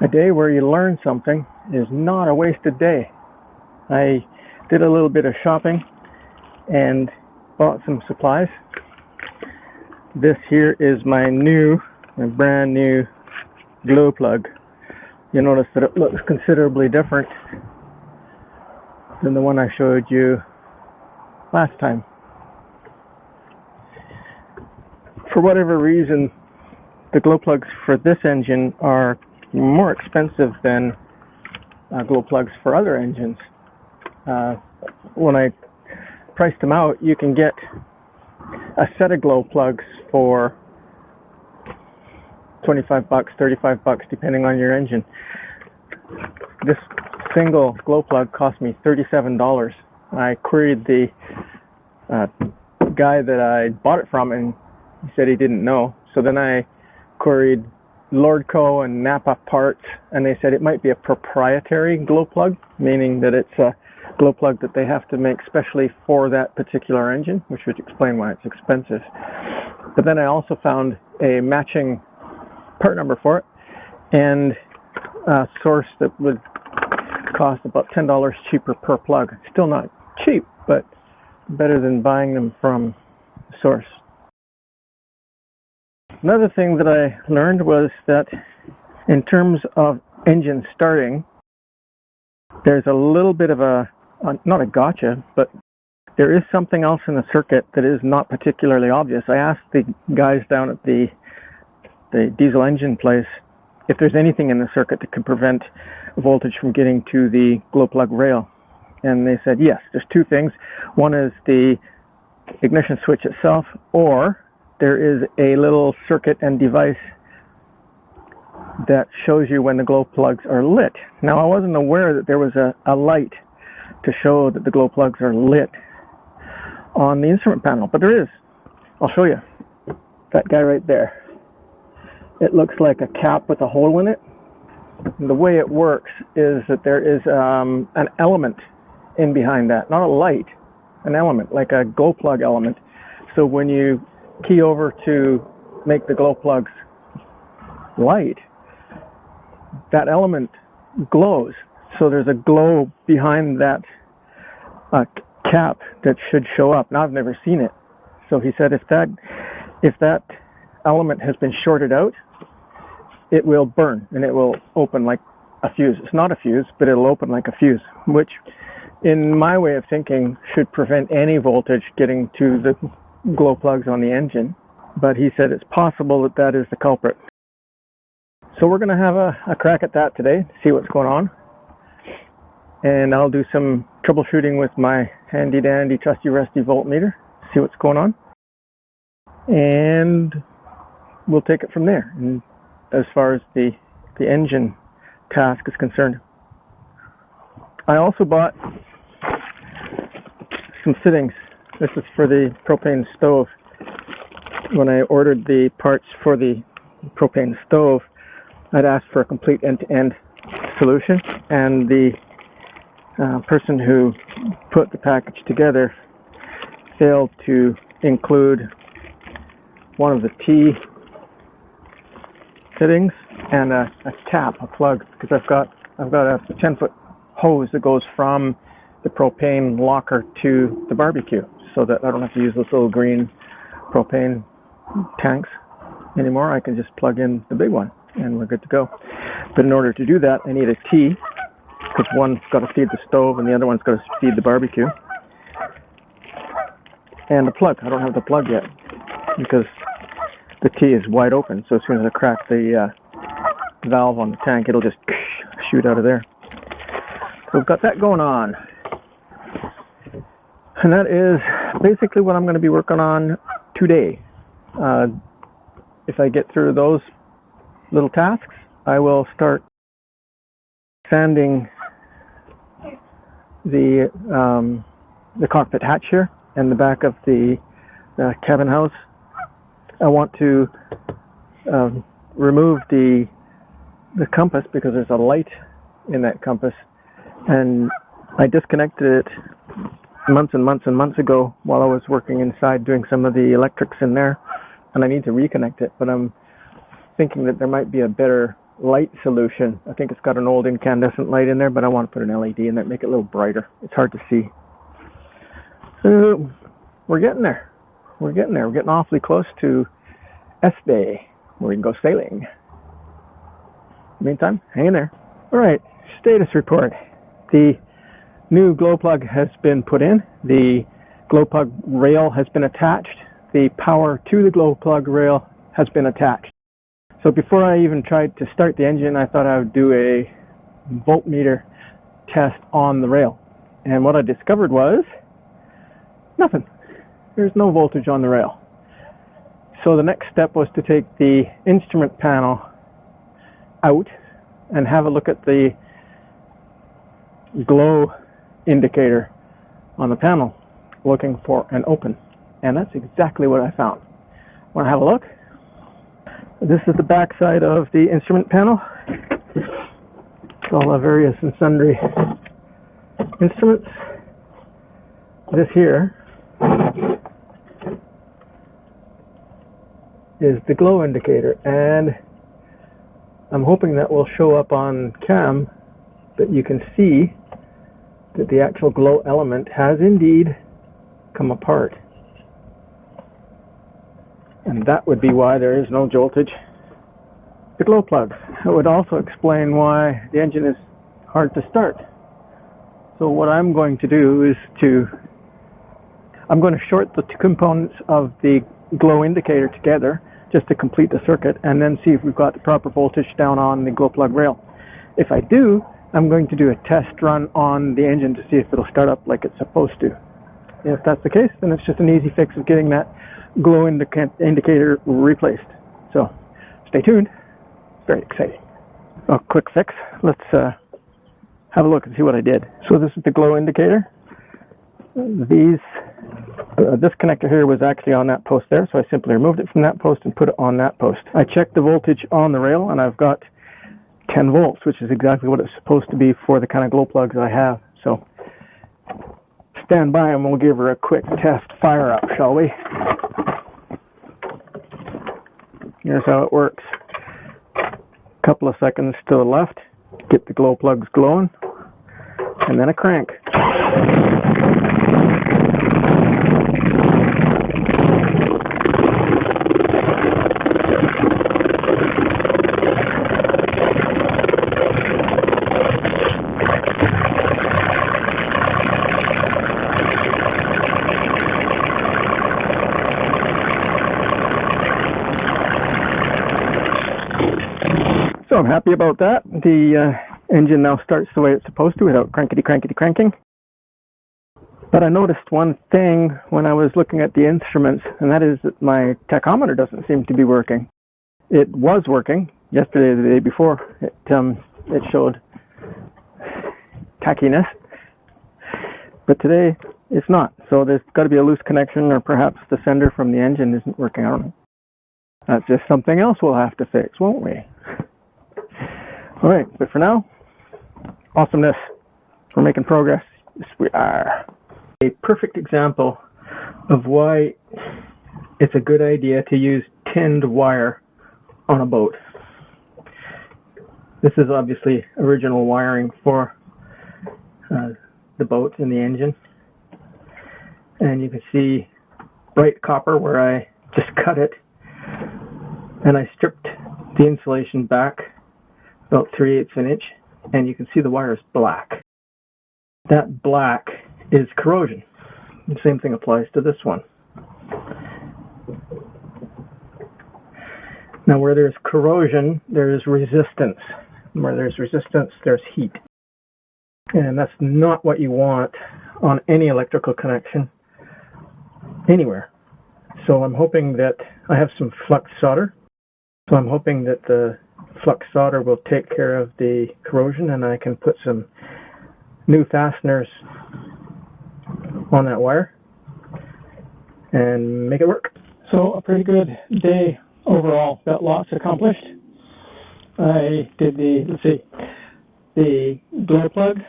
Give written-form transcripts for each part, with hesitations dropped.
A day where you learn something is not a wasted day. I did a little bit of shopping and bought some supplies. This here is my brand new glow plug. You notice that it looks considerably different than the one I showed you last time. For whatever reason, the glow plugs for this engine are more expensive than glow plugs for other engines. When I priced them out, you can get a set of glow plugs for $25, $35, depending on your engine. This single glow plug cost me $37. I queried the guy that I bought it from, and he said he didn't know. So then I queried Lordco and Napa Parts, and they said it might be a proprietary glow plug, meaning that it's a glow plug that they have to make specially for that particular engine, which would explain why it's expensive. But then I also found a matching part number for it and a source that would cost about $10 cheaper per plug. Still not cheap, but better than buying them from the source. Another thing that I learned was that in terms of engine starting, there's a little bit of not a gotcha, but there is something else in the circuit that is not particularly obvious. I asked the guys down at the diesel engine place if there's anything in the circuit that can prevent voltage from getting to the glow plug rail. And they said, yes, there's two things. One is the ignition switch itself, or there is a little circuit and device that shows you when the glow plugs are lit. Now, I wasn't aware that there was a light to show that the glow plugs are lit on the instrument panel, but there is. I'll show you. That guy right there. It looks like a cap with a hole in it. And the way it works is that there is an element in behind that, not a light, an element, like a glow plug element. So when you key over to make the glow plugs light, that element glows. So there's a glow behind that cap that should show up. Now, I've never seen it. So he said if that element has been shorted out, it will burn and it will open like a fuse. It's not a fuse, but it'll open like a fuse, which in my way of thinking should prevent any voltage getting to the glow plugs on the engine. But he said it's possible that that is the culprit. So we're going to have a crack at that today, see what's going on. And I'll do some troubleshooting with my handy dandy trusty rusty voltmeter, see what's going on. And we'll take it from there. And as far as the engine task is concerned, I also bought some fittings. This is for the propane stove. When I ordered the parts for the propane stove, I'd asked for a complete end-to-end solution, and the person who put the package together failed to include one of the T fittings and a tap, a plug, because I've got a 10-foot hose that goes from the propane locker to the barbecue, so that I don't have to use those little green propane tanks anymore. I can just plug in the big one and we're good to go. But in order to do that, I need a T, because one's got to feed the stove and the other one's got to feed the barbecue. And the plug. I don't have the plug yet because the T is wide open, so as soon as I crack the valve on the tank, it'll just shoot out of there. So we've got that going on. And that is basically what I'm going to be working on today. If I get through those little tasks, I will start sanding the cockpit hatch here and the back of the cabin house. I want to remove the compass because there's a light in that compass, and I disconnected it months and months and months ago while I was working inside doing some of the electrics in there, and I need to reconnect it, but I'm thinking that there might be a better light solution. I think it's got an old incandescent light in there, but I want to put an LED in there, make it a little brighter. It's hard to see. So we're getting there. We're getting there. We're getting awfully close to S-Day, where we can go sailing. Meantime, hang in there. All right, status report. The new glow plug has been put in. The glow plug rail has been attached. The power to the glow plug rail has been attached. So before I even tried to start the engine, I thought I would do a voltmeter test on the rail. And what I discovered was nothing. There's no voltage on the rail. So the next step was to take the instrument panel out and have a look at the glow indicator on the panel, looking for an open. And that's exactly what I found. Want to have a look? This is the back side of the instrument panel. It's all the various and sundry instruments. This here is the glow indicator, and I'm hoping that will show up on cam, that you can see that the actual glow element has indeed come apart. And that would be why there is no joltage. The glow plug. It would also explain why the engine is hard to start. So what I'm going to do is I'm going to short the two components of the glow indicator together just to complete the circuit, and then see if we've got the proper voltage down on the glow plug rail. If I do, I'm going to do a test run on the engine to see if it'll start up like it's supposed to. And if that's the case, then it's just an easy fix of getting that glow indicator replaced. So stay tuned. Very exciting. A quick fix. Let's have a look and see what I did. So this is the glow indicator. This connector here was actually on that post there, so I simply removed it from that post and put it on that post. I checked the voltage on the rail, and I've got 10 volts, which is exactly what it's supposed to be for the kind of glow plugs I have. So stand by and we'll give her a quick test fire up, shall we? Here's how it works. Couple of seconds to the left, get the glow plugs glowing, and then a crank. So I'm happy about that. The engine now starts the way it's supposed to without cranking. But I noticed one thing when I was looking at the instruments, and that is that my tachometer doesn't seem to be working. It was working yesterday or the day before. It showed tachiness, but today it's not. So there's got to be a loose connection, or perhaps the sender from the engine isn't working. I don't know. That's just something else we'll have to fix, won't we? All right, but for now, awesomeness. We're making progress. Yes, we are. A perfect example of why it's a good idea to use tinned wire on a boat. This is obviously original wiring for the boat and the engine. And you can see bright copper where I just cut it. And I stripped the insulation back about 3/8 of an inch, and you can see the wire is black. That black is corrosion. The same thing applies to this one. Now where there's corrosion, there's resistance. Where there's resistance, there's heat. And that's not what you want on any electrical connection anywhere. So I'm hoping that I have some flux solder. So I'm hoping that the flux solder will take care of the corrosion, and I can put some new fasteners on that wire and make it work. So a pretty good day overall. Got lots accomplished. I did the glow plug,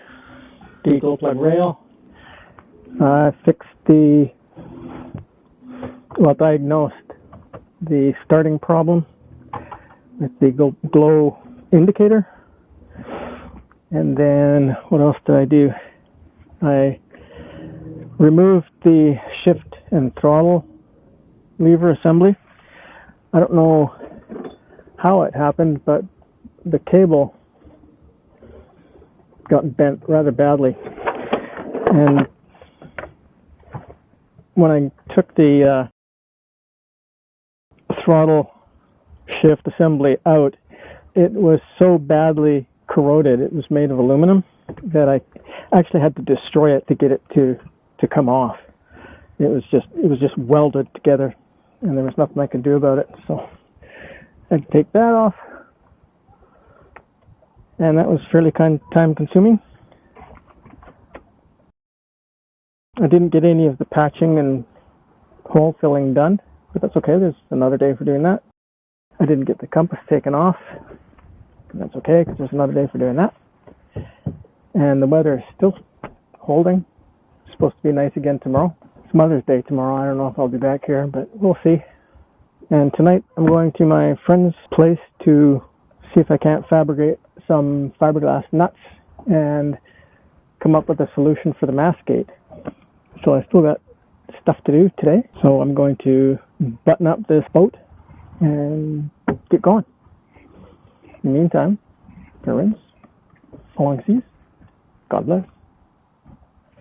the glow plug rail. I fixed diagnosed the starting problem with the glow indicator. And then what else did I do? I removed the shift and throttle lever assembly. I don't know how it happened, but the cable got bent rather badly. And when I took the throttle shift assembly out, it was so badly corroded, it was made of aluminum, that I actually had to destroy it to get it to come off. It was just welded together, and there was nothing I could do about it. So I had to take that off, and that was fairly time consuming. I didn't get any of the patching and hole filling done, but that's okay. There's another day for doing that. I didn't get the compass taken off. That's okay, because there's another day for doing that. And the weather is still holding. It's supposed to be nice again tomorrow. It's Mother's Day tomorrow. I don't know if I'll be back here, but we'll see. And tonight I'm going to my friend's place to see if I can't fabricate some fiberglass nuts and come up with a solution for the mast gate. So I still got stuff to do today. So I'm going to button up this boat and get going. In the meantime, farewells, along seas, God bless.